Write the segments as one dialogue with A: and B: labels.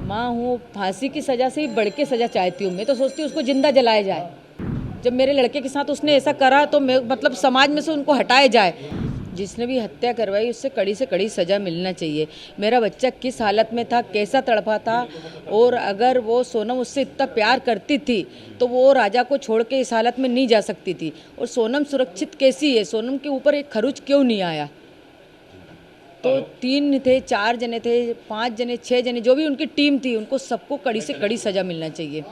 A: माँ हूँ, फांसी की सज़ा से ही बढ़ के सज़ा चाहती हूँ। मैं तो सोचती हूँ उसको जिंदा जलाया जाए। जब मेरे लड़के के साथ उसने ऐसा करा तो मैं मतलब समाज में से उनको हटाया जाए। जिसने भी हत्या करवाई उससे कड़ी से कड़ी सज़ा मिलना चाहिए। मेरा बच्चा किस हालत में था, कैसा तड़पा था, और अगर वो सोनम उससे इतना प्यार करती थी तो वो राजा को छोड़ के इस हालत में नहीं जा सकती थी। और सोनम सुरक्षित कैसी है, सोनम के ऊपर एक खरोच क्यों नहीं आया? तो 3 थे, 4 जने थे, 5 जने, 6 जने, जो भी उनकी टीम थी, उनको सबको कड़ी से कड़ी सज़ा मिलना चाहिए।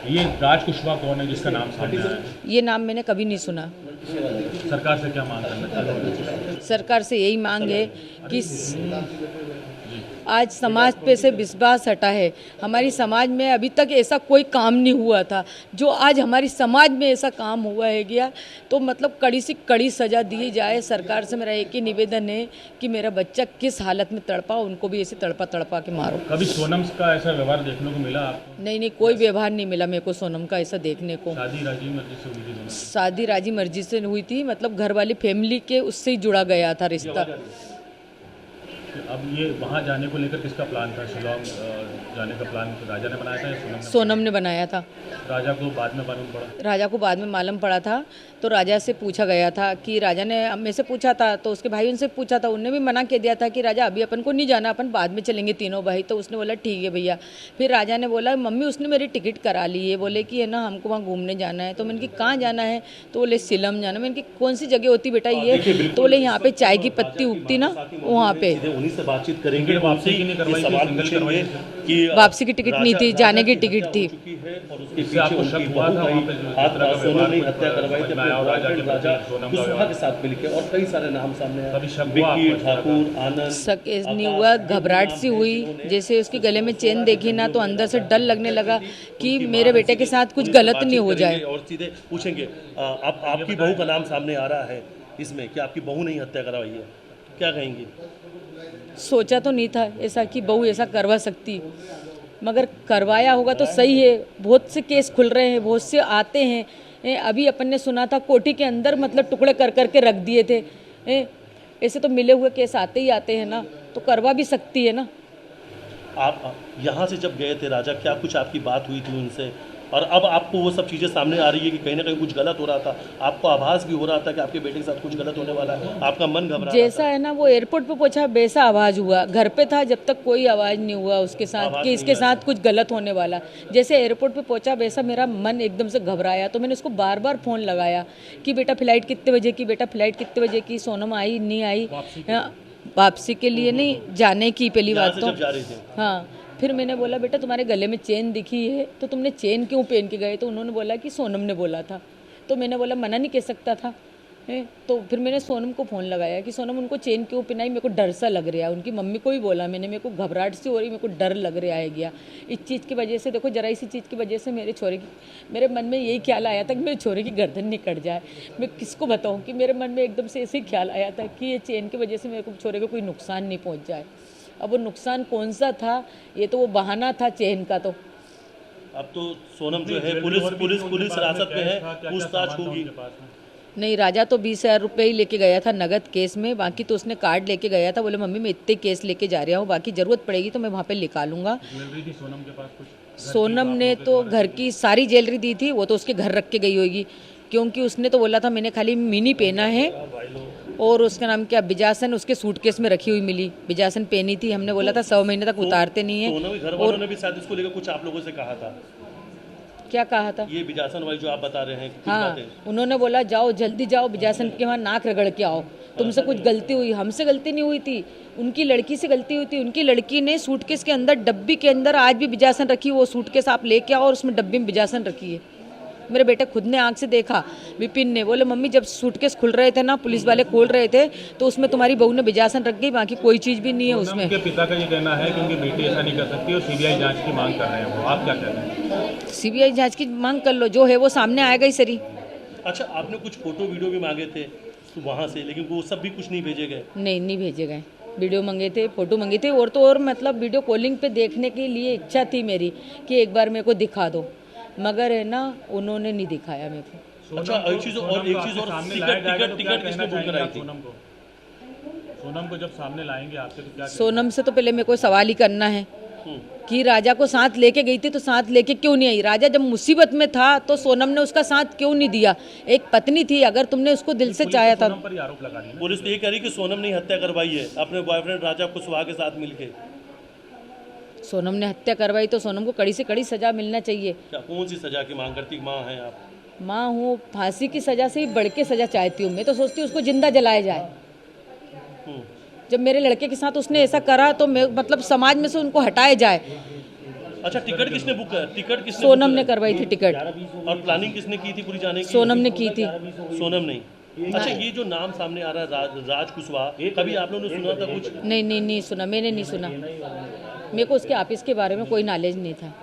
B: ये राज कुशवाहा कौन है जिसका नाम सामने आया है?
A: ये नाम मैंने कभी नहीं सुना।
B: सरकार से क्या मांग करना चाहते हैं?
A: सरकार से यही मांग है कि आज समाज पे से विश्वास हटा है। हमारी समाज में अभी तक ऐसा कोई काम नहीं हुआ था जो आज हमारी समाज में ऐसा काम हुआ है गया। तो मतलब कड़ी से कड़ी सज़ा दी जाए। सरकार से मेरा एक ही निवेदन है कि मेरा बच्चा किस हालत में तड़पा, उनको भी ऐसे तड़पा तड़पा के मारो।
B: कभी सोनम का ऐसा व्यवहार देखने को मिला आपको?
A: नहीं, कोई व्यवहार नहीं मिला मेरे को सोनम का ऐसा देखने को।
B: शादी राजी मर्जी से हुई थी दोनों?
A: शादी राजी मर्जी से हुई थी, मतलब घर वाली फैमिली के उससे ही जुड़ा गया था रिश्ता।
B: अब ये वहाँ जाने को लेकर किसका प्लान था? शिलोंग जाने का प्लान राजा ने बनाया था या
A: सोनम ने बनाया था।
B: राजा को बाद में मालूम पड़ा?
A: राजा को बाद में मालूम पड़ा था। तो राजा से पूछा गया था कि राजा ने मेरे से पूछा था, तो उसके भाई उनसे पूछा था, उनने भी मना कर दिया था कि राजा अभी अपन को नहीं जाना, अपन बाद में चलेंगे तीनों भाई। तो उसने बोला ठीक है भैया। फिर राजा ने बोला मम्मी उसने मेरी टिकट करा ली है, बोले कि है ना हमको वहाँ घूमने जाना है। तो मैंने कि कहाँ जाना है? तो बोले शिलम जाना। मैंने कि कौन सी जगह होती बेटा ये? तो बोले यहाँ पे चाय की पत्ती उगती ना, वहाँ पे।
C: उन्हीं से बातचीत करेंगे, वापसी की नहीं करवाई, सवाल पूछेंगे कि
A: वापसी की टिकट नहीं थी, जाने की टिकट थी।
C: और उसके पीछे उनकी बहू सोनम ने हत्या करवाई थी राजा कुशवाहा के साथ मिलकर, और कई सारे नाम सामने आए, विक्की ठाकुर, आनंद।
A: शक नहीं हुआ, घबराहट सी हुई। जैसे उसके गले में चेन देखी ना तो अंदर से डर लगने लगा कि मेरे बेटे के साथ कुछ गलत नहीं हो जाए।
C: और सीधे पूछेंगे आपकी बहू का नाम सामने आ रहा है इसमें कि आपकी बहू ने हत्या करवाई है, क्या कहेंगी?
A: सोचा तो नहीं था ऐसा कि बहू ऐसा करवा सकती, मगर करवाया होगा तो सही है। बहुत से केस खुल रहे हैं, बहुत से आते हैं। अभी अपन ने सुना था कोठी के अंदर मतलब टुकड़े कर करके रख दिए थे। ऐसे तो मिले हुए केस आते ही आते हैं ना, तो करवा भी सकती है ना।
C: आप यहाँ से जब गए थे राजा, क्या कुछ आपकी बात हुई थी उनसे? और अब आपको वो सब चीज़ें सामने आ रही है कि कहीं ना कहीं कुछ गलत हो रहा था, आपको आभास भी हो रहा था कि आपके बेटे के साथ कुछ गलत होने वाला है, आपका मन घबरा
A: जैसा है ना वो एयरपोर्ट पे पहुंचा वैसा आवाज़ हुआ। घर पे था जब तक कोई आवाज़ नहीं हुआ उसके साथ कि इसके साथ कुछ गलत होने वाला। जैसे एयरपोर्ट पे पहुंचा वैसा मेरा मन एकदम से घबराया। तो मैंने उसको बार बार फ़ोन लगाया कि बेटा फ़्लाइट कितने बजे की, बेटा फ़्लाइट कितने बजे की। सोनम आई नहीं आई? वापसी के लिए नहीं, जाने की पहली बात तो। हाँ, फिर मैंने बोला बेटा तुम्हारे गले में चेन दिखी है तो तुमने चेन क्यों पहन के गए? तो उन्होंने बोला कि सोनम ने बोला था। तो मैंने बोला मना नहीं कह सकता था। तो फिर मैंने सोनम को फ़ोन लगाया कि सोनम उनको चेन क्यों पहनाई, मेरे को डर सा लग रहा है। उनकी मम्मी को भी बोला मैंने, मेरे को घबराहट सी हो रही, मेरे को डर लग रहा है गया इस चीज़ की वजह से। देखो जरा इसी चीज़ की वजह से मेरे मन में यही ख्याल आया था कि मेरे छोरे की गर्दन नहीं कट जाए। मैं किसको बताऊँ कि मेरे मन में एकदम से ऐसे ही ख्याल आया था कि ये चेन की वजह से मेरे को छोरे को कोई नुकसान नहीं पहुँच जाए। अब वो नुकसान कौन सा था? ये तो वो बहाना था चेन का। तो
C: अब तो सोनम जो है पुलिस हिरासत में है, पूछताछ होगी।
A: नहीं, राजा तो 20,000 रुपये ही लेके गया था नगद केस में, बाकी तो उसने कार्ड लेके गया था। बोले मम्मी मैं इतने केस लेके जा रहा हूँ, बाकी ज़रूरत पड़ेगी तो मैं वहाँ पे निकालूंगा।
B: ज्वेलरी थी सोनम के पास कुछ?
A: सोनम ने तो घर की सारी ज्वेलरी दी थी, वो तो उसके घर रख के गई होगी, क्योंकि उसने तो बोला था मैंने खाली मिनी पहना है। और उसका नाम क्या, बिजासन, उसके सूटकेस में रखी हुई मिली, बिजासन पहनी थी। हमने बोला था 100 महीने तक उतारते नहीं है।
C: और ने भी शायद इसको लेकर कुछ आप लोगों से कहा था?
A: क्या कहा था?
C: ये बिजासन वाली जो आप बता रहे हैं कुछ
A: हाँ, उन्होंने बोला जाओ जल्दी जाओ बिजासन के वहाँ नाक रगड़ के आओ, तुमसे कुछ गलती हुई। हमसे गलती नहीं हुई थी, उनकी लड़की से गलती हुई थी। उनकी लड़की ने सूटकेस के अंदर, डब्बी के अंदर आज भी बिजासन रखी, वो सूटकेस आप लेके आओ और उसमें डब्बी में बिजासन रखी है। मेरे बेटे खुद ने आंख से देखा, विपिन ने। बोले मम्मी जब सूटकेस खुल रहे थे ना, पुलिस वाले खोल रहे थे, तो उसमें तुम्हारी बहू ने बिजासन रख गई, बाकी कोई चीज़ भी नहीं है उसमें।
B: उनके पिता का ये कहना है कि उनकी बेटी ऐसा नहीं कर सकती और सीबीआई जांच की मांग कर रहे हैं वो, आप क्या कह रहे हैं?
A: सीबीआई जांच की मांग कर लो, जो है वो सामने आएगा ही सरी।
C: अच्छा, आपने कुछ फोटो वीडियो भी मांगे थे वहाँ से, लेकिन वो सब भी कुछ नहीं भेजे गए?
A: नहीं भेजे गए। वीडियो मंगे थे, फोटो मंगे थे, और तो और मतलब वीडियो कॉलिंग पे देखने के लिए इच्छा थी मेरी कि एक बार मेरे को दिखा दो, मगर है ना उन्होंने नहीं दिखाया मेरे को।
C: अच्छा, एक चीज़ और टिकट किसने बुक कराई थी?
B: सोनम को जब सामने लाएंगे आपसे तो क्या?
A: सोनम से तो पहले मेरे को सवाल ही करना है कि राजा को साथ लेके गई थी तो साथ लेके क्यों नहीं आई? राजा जब मुसीबत में था तो सोनम ने उसका साथ क्यों नहीं दिया? एक पत्नी थी, अगर तुमने उसको दिल से चाहा था।
B: सोनम पर ही आरोप लगा रही है ना।
C: पुलिस तो ये कह रही कि सोनम ने हत्या करवाई है अपने बॉयफ्रेंड राजा कुशवाहा के साथ मिलके।
A: सोनम ने हत्या करवाई तो सोनम को कड़ी से कड़ी सजा मिलना चाहिए।
C: क्या कौन सी सजा की मांग करती? माँ हैं आप?
A: माँ हूँ, फांसी की सजा से ही बढ़ के सजा चाहती हूँ। मैं तो सोचती हूँ उसको जिंदा जलाया जाए।
C: हम्म।
A: जब मेरे लड़के के साथ उसने ऐसा करा तो मैं मतलब समाज में से उनको हटाया जाए।
C: अच्छा, टिकट किसने बुक कर? टिकट किसने
A: सोनम
C: बुक
A: ने
C: करा?
A: करवाई थी टिकट।
C: और प्लानिंग किसने की थी पूरी जाने की?
A: सोनम ने की थी।
C: सोनम नहीं। अच्छा, ये जो नाम सामने आ रहा है राज कुशवाहा, कभी आप लोगों ने सुना था कुछ?
A: नहीं नहीं नहीं सुना, मैंने नहीं सुना। मेरे को उसके ऑफिस के बारे में कोई नॉलेज नहीं था।